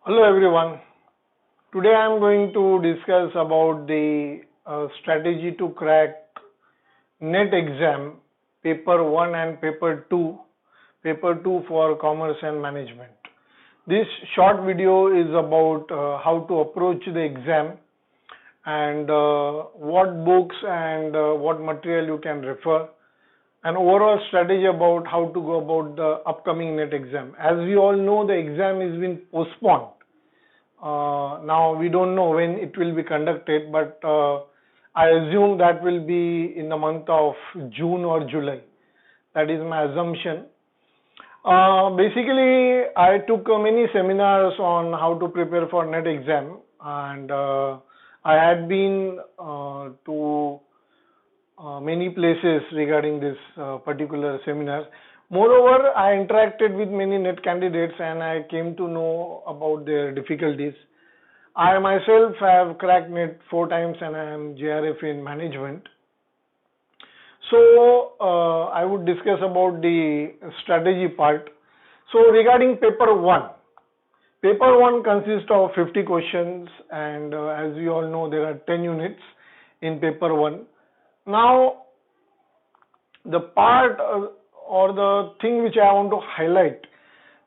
Hello everyone. Today I am going to discuss about the strategy to crack NET exam paper 1 and paper 2 for commerce and management. This short video is about how to approach the exam and what books and what material you can refer, an overall strategy about how to go about the upcoming NET exam. As we all know, the exam is been postponed. Now we don't know when it will be conducted, but I assume that will be in the month of June or July. That is my assumption. Basically, I took many seminars on how to prepare for NET exam, and I had been to many places regarding this particular seminar. Moreover, I interacted with many NET candidates and I came to know about their difficulties. I myself have cracked NET 4 times and I am JRF in management. So I would discuss about the strategy part. So regarding paper 1. Paper 1 consists of 50 questions and as we all know there are 10 units in paper 1. Now the part or the thing which I want to highlight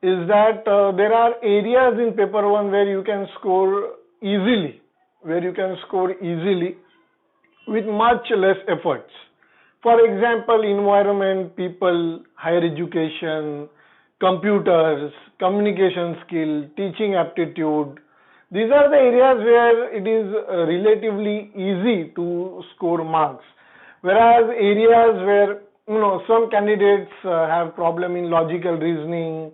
is that there are areas in paper 1 where you can score easily, with much less efforts. For example, environment, people, higher education, computers, communication skill, teaching aptitude. These are the areas where it is relatively easy to score marks. Whereas areas where some candidates have problem in logical reasoning,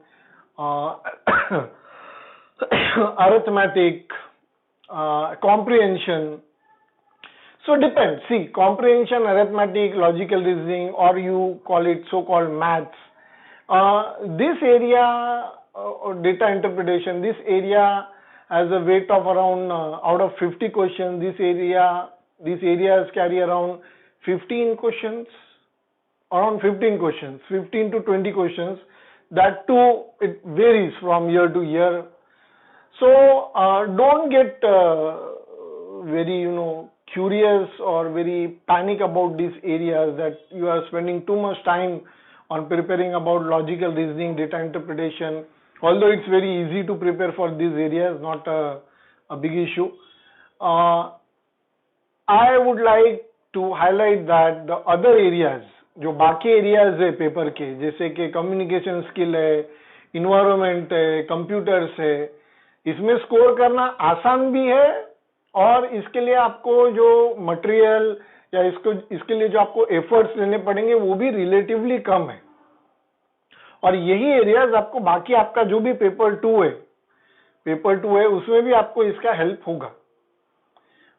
arithmetic, comprehension. So depends. See, comprehension, arithmetic, logical reasoning, or you call it so-called maths. This area, data interpretation, this area has a weight of around out of 50 questions. These areas carry around 15 questions. Around 15 questions, 15 to 20 questions. That too, it varies from year to year. So don't get very curious or very panic about these areas that you are spending too much time on preparing about logical reasoning, data interpretation. Although it's very easy to prepare for these areas, not a big issue. I would like to highlight that the other areas, जो बाकी areas है paper के, जैसे कि communication skill है, environment है, computers है, इसमें स्कोर करना आसान भी है और इसके लिए आपको जो मटेरियल या इसके लिए जो आपको एफर्ट्स लेने पड़ेंगे वो भी रिलेटिवली कम है. और यही एरियाज आपको बाकी आपका जो भी पेपर 2 है उसमें भी आपको इसका हेल्प होगा.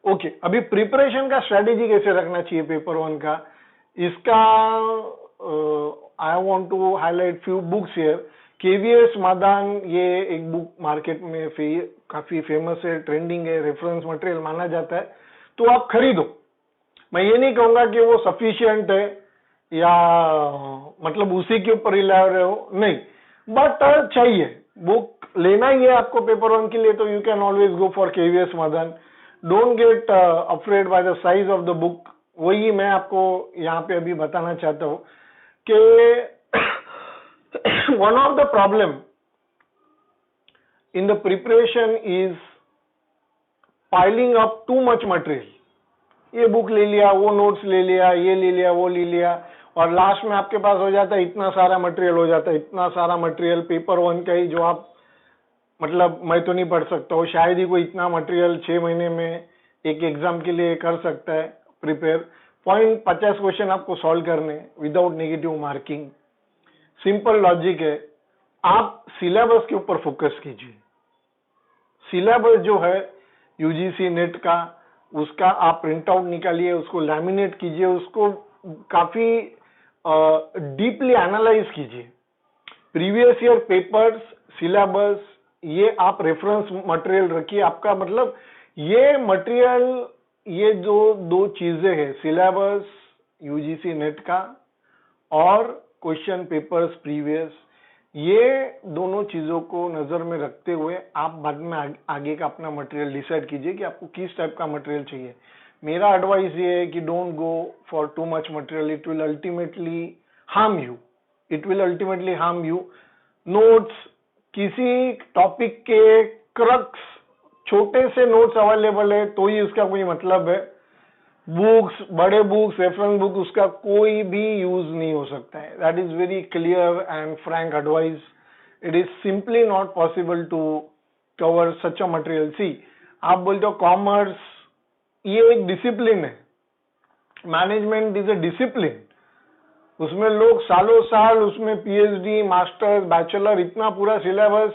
ओके, अभी प्रिपरेशन का स्ट्रेटेजी कैसे रखना चाहिए पेपर 1 का, इसका I want to highlight few books here. KVS Madan, ये एक बुक मार्केट में काफी फेमस है, ट्रेंडिंग है, रेफरेंस मटेरियल माना जाता है, तो आप खरीदो. मैं ये नहीं कहूंगा कि वो सफिशिएंट है या मतलब उसी के ऊपर रिलाय रहे हो, नहीं, बट चाहिए, बुक लेना ही है आपको पेपर 1 के लिए, तो you can always go for KVS Madan. Don't get afraid by the size of the book. वही मैं आपको यहाँ पे अभी बताना चाहता हूँ कि one of the problem in the preparation is piling up too much material. ये बुक ले लिया, वो नोट्स ले लिया, ये ले लिया, वो ले लिया, और लास्ट में आपके पास हो जाता है इतना सारा मटेरियल, इतना सारा मटेरियल पेपर 1 का ही, जो आप मतलब मैं तो नहीं पढ़ सकता हूँ, शायद ही कोई इतना मटेरियल 6 महीने में एक एग्जाम के लिए कर सकता है प्रिपेयर. 50 क्वेश्चन आपको सॉल्व करने without negative marking. Simple logic है, आप सिलेबस के ऊपर फोकस कीजिए. सिलेबस जो है यूजीसी नेट का, उसका आप प्रिंट आउट निकालिए, उसको लैमिनेट कीजिए, उसको काफी डीपली एनालाइज कीजिए. प्रीवियस ईयर पेपर्स, सिलेबस, ये आप रेफरेंस मटेरियल रखिए. आपका मतलब ये मटेरियल, ये जो दो चीजें हैं, सिलेबस यूजीसी नेट का और क्वेश्चन पेपर्स प्रीवियस, ये दोनों चीजों को नजर में रखते हुए आप बाद में आगे का अपना मटेरियल डिसाइड कीजिए कि आपको किस टाइप का मटेरियल चाहिए। मेरा एडवाइस ये है कि don't go for too much material, it will ultimately harm you, it will ultimately harm you. Notes, किसी टॉपिक के क्रक्स, छोटे से नोट्स अवेलेबल है तो ही उसका कोई मतलब है। बुक्स, बड़े बुक्स, रेफरेंस बुक, उसका कोई भी यूज नहीं हो सकता है। That is very clear and frank advice. It is simply not possible to cover such a material. See, आप बोलते हो कॉमर्स ये एक डिसिप्लिन है, मैनेजमेंट इज अ डिसिप्लिन, उसमें लोग सालों साल उसमें पीएचडी, मास्टर्स, बैचलर, इतना पूरा सिलेबस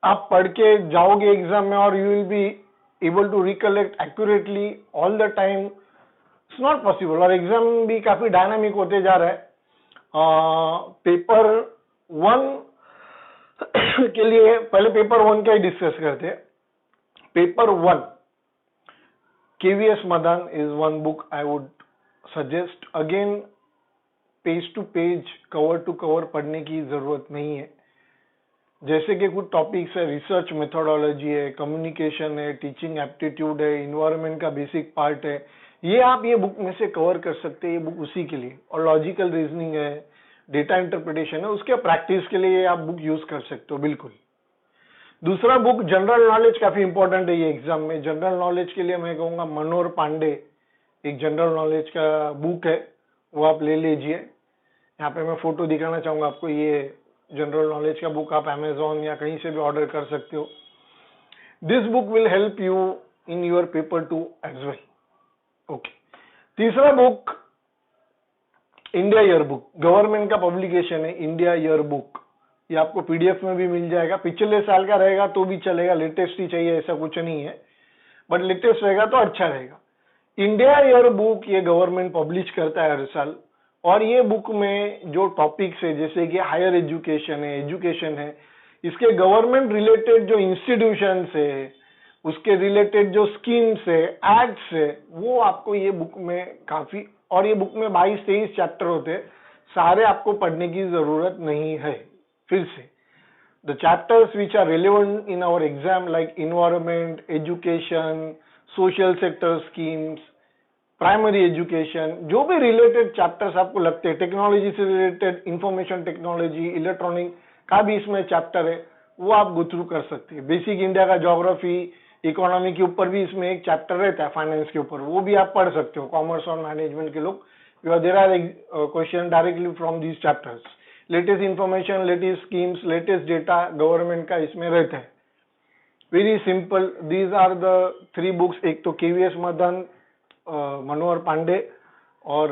आप पढ़ के जाओगे एग्जाम में और you will be able to recollect accurately all the time, it's not possible. और एग्जाम भी काफी डायनामिक होते जा रहा है। पेपर 1 के लिए पहले पेपर 1 का ही डिस्कस करते हैं। Paper 1 KVS Madan is one book I would suggest. Again, page to page, cover to cover पढ़ने की जरूरत नहीं है। जैसे कि कुछ टॉपिक्स है, रिसर्च मेथोडोलॉजी है, कम्युनिकेशन है, टीचिंग एप्टीट्यूड है, इन्वायरमेंट का बेसिक पार्ट है, ये आप ये बुक में से कवर कर सकते हैं। ये बुक उसी के लिए। और लॉजिकल रीजनिंग है, डेटा इंटरप्रिटेशन है, उसके प्रैक्टिस के लिए आप बुक यूज कर सकते हो बिल्कुल। दूसरा बुक जनरल नॉलेज, काफी इंपॉर्टेंट है ये एग्जाम में। जनरल नॉलेज के लिए मैं कहूंगा मनोहर पांडे एक जनरल नॉलेज का बुक है, वो आप ले लीजिए। यहाँ पे मैं फोटो दिखाना चाहूंगा आपको। ये जनरल नॉलेज का बुक आप अमेजोन या कहीं से भी ऑर्डर कर सकते हो। This book will help you in your paper 2 as well. Okay, तीसरा book India year book, government का पब्लिकेशन है इंडिया ईयर बुक। ये आपको पीडीएफ में भी मिल जाएगा। पिछले साल का रहेगा तो भी चलेगा, लेटेस्ट ही चाहिए ऐसा कुछ नहीं है, बट लेटेस्ट रहेगा तो अच्छा रहेगा। इंडिया ईयर बुक ये गवर्नमेंट पब्लिश करता है हर साल। और ये बुक में जो टॉपिक्स है, जैसे कि हायर एजुकेशन है, एजुकेशन है, इसके गवर्नमेंट रिलेटेड जो इंस्टीट्यूशंस है, उसके रिलेटेड जो स्कीम्स है, एक्ट्स है, वो आपको ये बुक में काफी, और ये बुक में 22-23 चैप्टर होते हैं, सारे आपको पढ़ने की जरूरत नहीं है। फिर से, the chapters which are relevant in our exam like environment, education, social sector schemes, primary education, जो भी रिलेटेड चैप्टर्स आपको लगते हैं, टेक्नोलॉजी से रिलेटेड, इंफॉर्मेशन टेक्नोलॉजी, इलेक्ट्रॉनिक का भी इसमें चैप्टर है, वो आप गो थ्रू कर सकते हैं। बेसिक इंडिया का ज्योग्राफी, इकोनॉमी के ऊपर भी इसमें एक चैप्टर रहता है, फाइनेंस के ऊपर, वो भी आप पढ़ सकते हो। कॉमर्स और मैनेजमेंट के लोग, there are question directly from these chapters. Latest information, latest schemes, latest data government का इसमें रहता है। Very simple, these are the 3 books. एक तो केवीएस मदन, मनोहर पांडे और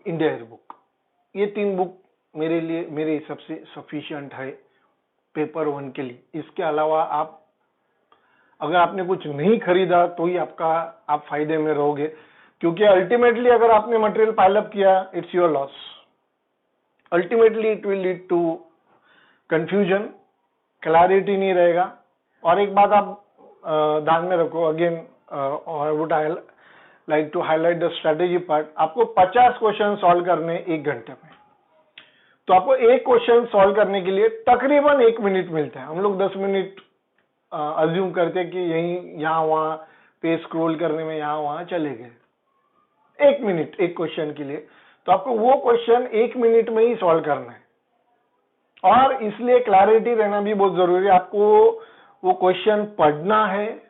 इंडिया ईयर बुक। ये 3 बुक मेरे लिए, मेरे हिसाब से सफिशिएंट है पेपर 1 के लिए। इसके अलावा आप, अगर आपने कुछ नहीं खरीदा तो ही आप फायदे में रहोगे, क्योंकि अल्टीमेटली अगर आपने मटेरियल पाइलअप किया, it's your loss. Ultimately it will lead to confusion, clarity नहीं रहेगा। और एक बात आप ध्यान में रखो, again I would like to highlight the strategy part. आपको 50 क्वेश्चन सॉल्व करने 1 घंटे में, तो आपको एक क्वेश्चन सॉल्व करने के लिए तकरीबन 1 मिनट मिलता है। हम लोग 10 मिनट अज्यूम करते हैं कि यहीं यहाँ वहां पे स्क्रॉल करने में यहाँ वहां चले गए। 1 मिनट एक क्वेश्चन के लिए, तो आपको वो क्वेश्चन 1 मिनट में ही सॉल्व करना है। और इसलिए क्लैरिटी रहना भी बहुत जरूरी है। आपको वो क्वेश्चन पढ़ना है,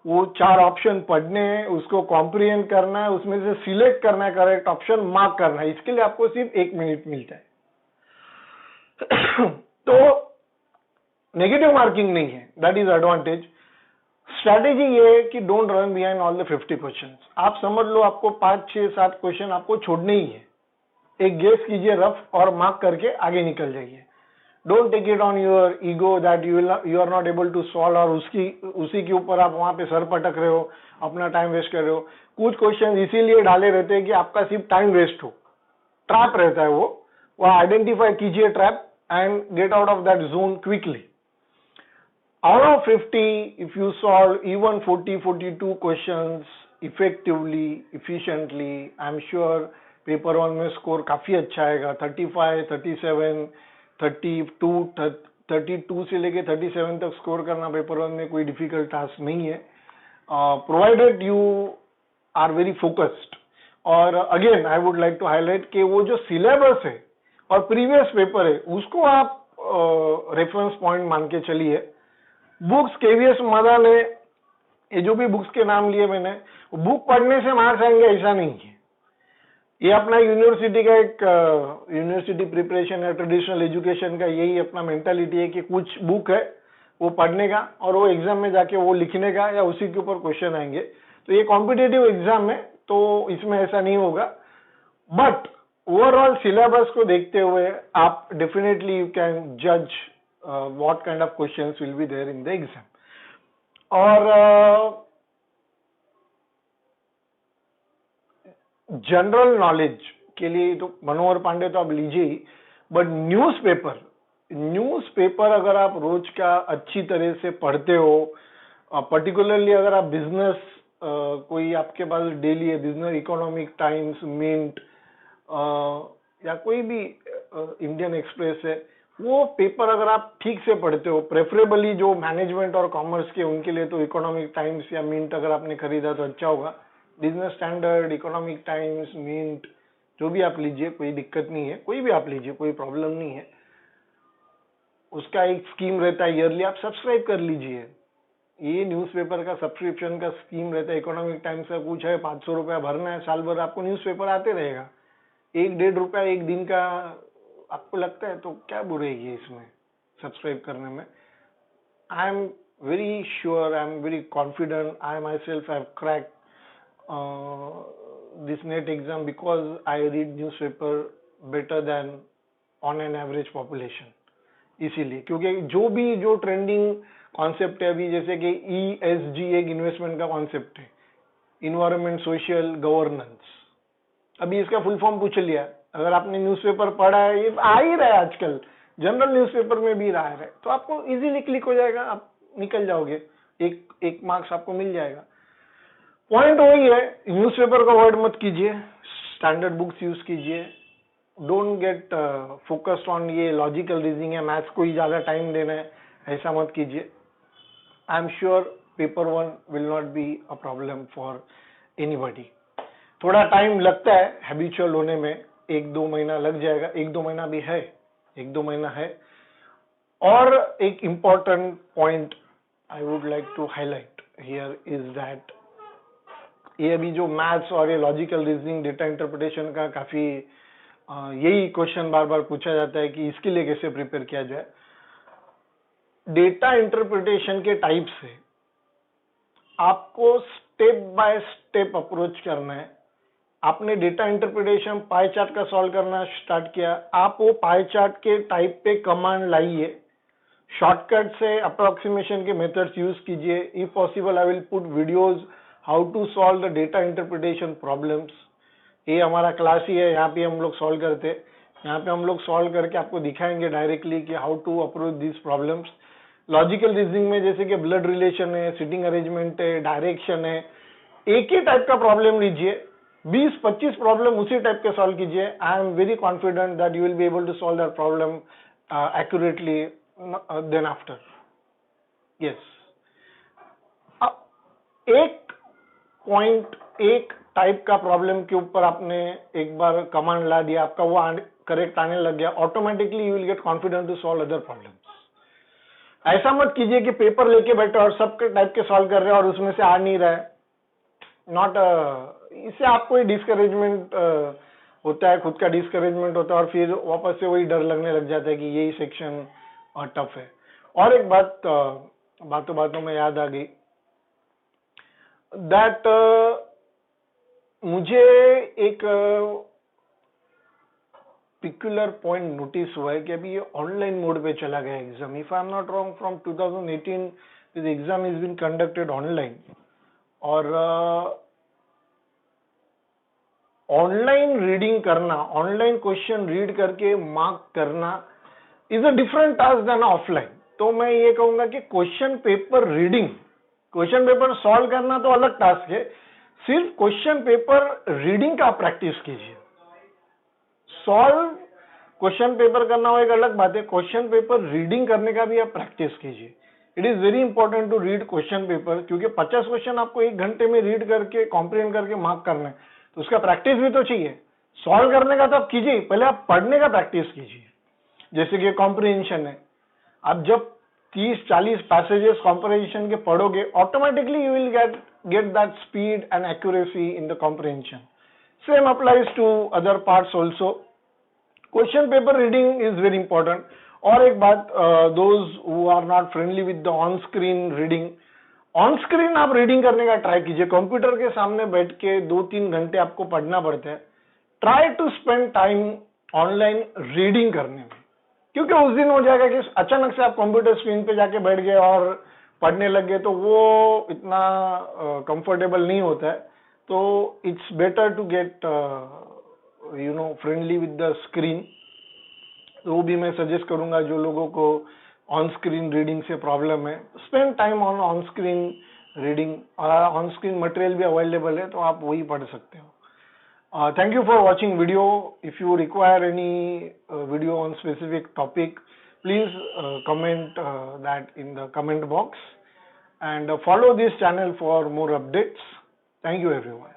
वो 4 ऑप्शन पढ़ने हैं, उसको कॉम्प्रिहेंड करना है, उसमें से सिलेक्ट करना है करेक्ट ऑप्शन, मार्क करना है। इसके लिए आपको सिर्फ 1 मिनट मिलता है। तो नेगेटिव मार्किंग नहीं है, दैट इज एडवांटेज। स्ट्रैटेजी ये है कि don't run behind all the 50 questions. आप समझ लो आपको 5, 6, 7 क्वेश्चन आपको छोड़ने ही है। एक गेस कीजिए रफ और मार्क करके आगे निकल जाइए। Don't take it on your ego that you are not able to solve, और उसी के ऊपर आप वहां पे सर पटक रहे हो, अपना टाइम वेस्ट कर रहे हो। कुछ क्वेश्चन इसीलिए डाले रहते हैं कि आपका सिर्फ टाइम वेस्ट हो, ट्रैप रहता है वो आइडेंटिफाई कीजिए trap and get out of that zone quickly. Out of 50, if you solve even 40, 42 questions effectively, efficiently, I'm sure paper 1 में स्कोर काफी अच्छा आएगा। 35, 37 32 से लेके 37 तक स्कोर करना पेपर वन में कोई डिफिकल्ट टास्क नहीं है, provided you are very focused. और again I would like to highlight कि वो जो सिलेबस है और प्रीवियस पेपर है उसको आप रेफरेंस पॉइंट मान के चलिए। बुक्स केवीएस मदान है, ये जो भी बुक्स के नाम लिए मैंने, बुक पढ़ने से मार्क्स आएंगे ऐसा नहीं है। ये अपना यूनिवर्सिटी का एक यूनिवर्सिटी प्रिपरेशन है, ट्रेडिशनल एजुकेशन का यही अपना मेंटालिटी है कि कुछ बुक है वो पढ़ने का और वो एग्जाम में जाके वो लिखने का या उसी के ऊपर क्वेश्चन आएंगे। तो ये कॉम्पिटिटिव एग्जाम है तो इसमें ऐसा नहीं होगा, बट ओवरऑल सिलेबस को देखते हुए आप डेफिनेटली यू कैन जज what kind of questions will be there in the exam. और जनरल नॉलेज के लिए तो मनोहर पांडे तो आप लीजिए ही, बट न्यूज़पेपर अगर आप रोज का अच्छी तरह से पढ़ते हो, पर्टिकुलरली अगर आप बिजनेस कोई आपके पास डेली है, बिजनेस, इकोनॉमिक टाइम्स, मिंट या कोई भी इंडियन एक्सप्रेस है, वो पेपर अगर आप ठीक से पढ़ते हो, प्रेफरेबली जो मैनेजमेंट और कॉमर्स के उनके लिए तो इकोनॉमिक टाइम्स या मिंट अगर आपने खरीदा तो अच्छा होगा। Business Standard, Economic Times, Mint जो भी आप लीजिए कोई दिक्कत नहीं है, कोई भी आप लीजिए कोई प्रॉब्लम नहीं है। उसका एक स्कीम रहता है ईयरली, आप सब्सक्राइब कर लीजिए। ये न्यूज़पेपर का सब्सक्रिप्शन का स्कीम रहता है। इकोनॉमिक टाइम्स का कुछ है, 500 रुपया भरना है, साल भर आपको न्यूज़पेपर आते रहेगा। 1-1.5 रुपया एक दिन का आपको लगता है तो क्या बुराई है इसमें सब्सक्राइब करने में। आई am very sure, I am very confident, I my self have cracked this NET exam because I read newspaper better than on an average population। इसीलिए क्योंकि जो ट्रेंडिंग कॉन्सेप्ट है अभी, जैसे कि ESG एक इन्वेस्टमेंट का कॉन्सेप्ट है, इन्वायरमेंट, सोशल गवर्नेंस। अभी इसका फुल फॉर्म पूछ लिया, अगर आपने न्यूज़पेपर पढ़ा है, ये आ ही रहा है आजकल, जनरल न्यूज़पेपर में भी रहा है, तो आपको इजीली क्लिक हो जाएगा, आप निकल जाओगे, एक मार्क्स आपको मिल जाएगा। पॉइंट वही है, न्यूज़पेपर को अवॉइड मत कीजिए, स्टैंडर्ड बुक्स यूज कीजिए। डोंट गेट फोकस्ड ऑन ये लॉजिकल रीजनिंग है, मैथ्स को ही ज्यादा टाइम देना है, ऐसा मत कीजिए। I am sure paper one will not be a problem for anybody. थोड़ा टाइम लगता है हैबिचुअल होने में, 1-2 महीना लग जाएगा, 1-2 महीना भी है, 1-2 महीना है। और एक important point I would like to highlight here is that ये अभी जो मैथ्स और ये लॉजिकल रीजनिंग, डेटा इंटरप्रिटेशन का काफी यही क्वेश्चन बार बार पूछा जाता है कि इसके लिए कैसे प्रिपेयर किया जाए। डेटा इंटरप्रिटेशन के टाइप से आपको स्टेप बाय स्टेप अप्रोच करना है। आपने डेटा इंटरप्रिटेशन पाई चार्ट का सॉल्व करना स्टार्ट किया, आप वो पाई चार्ट के टाइप पे कमांड लाइए, शॉर्टकट से अप्रोक्सीमेशन के मेथड्स यूज कीजिए। If possible I will put videos how to solve the data interpretation problems. ये हमारा क्लास ही है, यहाँ पे हम लोग सॉल्व करते हैं, यहाँ पे हम लोग सॉल्व करके आपको दिखाएंगे डायरेक्टली कि how to approach this problems. Logical reasoning में जैसे कि ब्लड रिलेशन है, सिटिंग अरेंजमेंट है, डायरेक्शन है, एक ही टाइप का प्रॉब्लम लीजिए, 20-25 प्रॉब्लम उसी टाइप के सॉल्व कीजिए। I am very confident that you will be able to solve that problem accurately then after. Yes, एक पॉइंट, एक टाइप का प्रॉब्लम के ऊपर आपने एक बार कमांड ला दिया, आपका वो करेक्ट आने लग गया, automatically you will get confident to solve other problems. ऐसा मत कीजिए कि पेपर लेके बैठे और सब टाइप के सॉल्व कर रहे हैं और उसमें से आ नहीं रहा है। नॉट, इससे आपको डिस्करेजमेंट होता है, खुद का डिस्करेजमेंट होता है और फिर वापस से वही डर लगने लग जाता है कि यही सेक्शन टफ है। और एक बात बातों बातों में याद आ गई दैट मुझे एक पिक्युलर पॉइंट नोटिस हुआ है कि अभी ये ऑनलाइन मोड पे चला गया exam. If I am not wrong, from 2018 this exam is been conducted online. और ऑनलाइन रीडिंग करना, ऑनलाइन क्वेश्चन रीड करके मार्क करना is a different task than offline. तो मैं ये कहूंगा कि question paper reading, question paper solve करना तो अलग टास्क है, सिर्फ क्वेश्चन पेपर रीडिंग का प्रैक्टिस कीजिए। सॉल्व क्वेश्चन पेपर करना हो एक अलग बात है, क्वेश्चन पेपर रीडिंग करने का भी आप प्रैक्टिस कीजिए। It is very important to read question paper, क्योंकि 50 क्वेश्चन आपको 1 घंटे में रीड करके कॉम्प्रिहेंड करके मार्क करना है, तो उसका प्रैक्टिस भी तो चाहिए। सॉल्व करने का तो आप कीजिए, पहले आप पढ़ने का प्रैक्टिस कीजिए। जैसे कि कॉम्प्रिहेंशन है, आप जब 30-40 पैसेजेस कॉम्प्रिहेंशन के पढ़ोगे, automatically you will get that speed and accuracy in the comprehension. Same applies to other parts also. Question paper reading is very important. और एक बात, those who are not friendly with the on screen reading, on screen आप reading करने का try कीजिए। Computer के सामने बैठ के 2-3 घंटे आपको पढ़ना पड़ता है, try to spend time online reading करने में, क्योंकि उस दिन हो जाएगा कि अचानक से आप कंप्यूटर स्क्रीन पे जाके बैठ गए और पढ़ने लग गए, तो वो इतना कंफर्टेबल नहीं होता है। तो it's better to get friendly with the screen. तो वो भी मैं सजेस्ट करूंगा जो लोगों को ऑन स्क्रीन रीडिंग से प्रॉब्लम है, spend time on screen reading. On screen material भी अवेलेबल है, तो आप वही पढ़ सकते हो। Thank you for watching video. If you require any video on specific topic, please comment that in the comment box, and follow this channel for more updates. Thank you everyone.